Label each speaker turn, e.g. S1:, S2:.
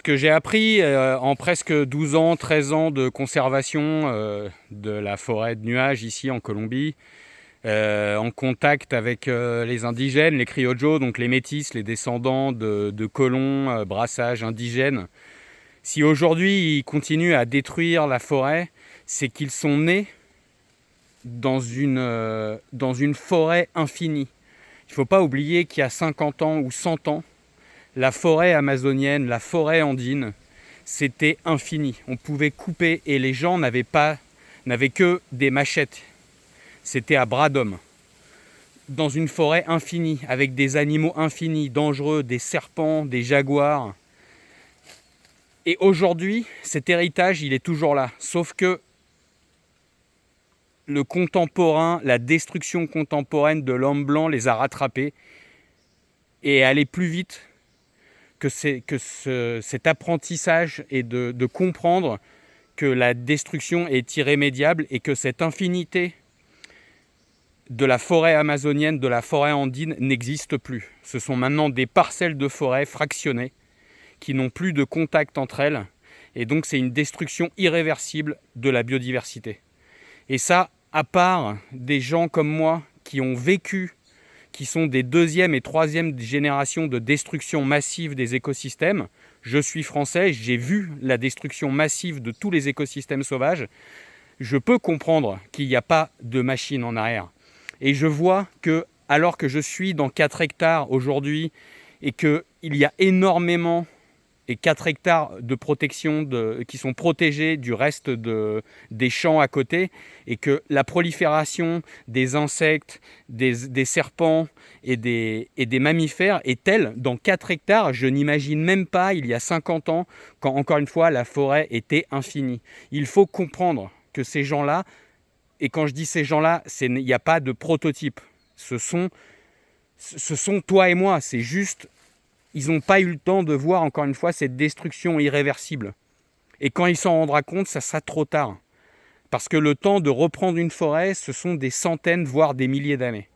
S1: Ce que j'ai appris en presque 12 ans, 13 ans de conservation de la forêt de nuages ici en Colombie, en contact avec les indigènes, les criollos, donc les métis, les descendants de colons, brassages indigènes. Si aujourd'hui ils continuent à détruire la forêt, c'est qu'ils sont nés dans une forêt infinie. Il ne faut pas oublier qu'il y a 50 ans ou 100 ans, la forêt amazonienne, la forêt andine, c'était infini. On pouvait couper et les gens n'avaient que des machettes. C'était à bras d'homme. Dans une forêt infinie, avec des animaux infinis, dangereux, des serpents, des jaguars. Et aujourd'hui, cet héritage, il est toujours là. Sauf que le contemporain, la destruction contemporaine de l'homme blanc les a rattrapés et est allée plus vite que cet apprentissage et de comprendre que la destruction est irrémédiable et que cette infinité de la forêt amazonienne, de la forêt andine n'existe plus. Ce sont maintenant des parcelles de forêt fractionnées qui n'ont plus de contact entre elles et donc c'est une destruction irréversible de la biodiversité. Et ça, à part des gens comme moi qui ont vécu, qui sont des deuxième et troisième générations de destruction massive des écosystèmes. Je suis français, j'ai vu la destruction massive de tous les écosystèmes sauvages. Je peux comprendre qu'il n'y a pas de machine en arrière. Et je vois que, alors que je suis dans 4 hectares aujourd'hui et qu'il y a énormément et 4 hectares de protection qui sont protégés du reste des champs à côté et que la prolifération des insectes, des serpents et des mammifères est telle dans 4 hectares, je n'imagine même pas il y a 50 ans quand encore une fois la forêt était infinie. Il faut comprendre que ces gens-là, et quand je dis ces gens-là, il n'y a pas de prototype. Ce sont toi et moi, c'est juste... Ils n'ont pas eu le temps de voir, encore une fois, cette destruction irréversible. Et quand ils s'en rendront compte, ça sera trop tard. Parce que le temps de reprendre une forêt, ce sont des centaines, voire des milliers d'années.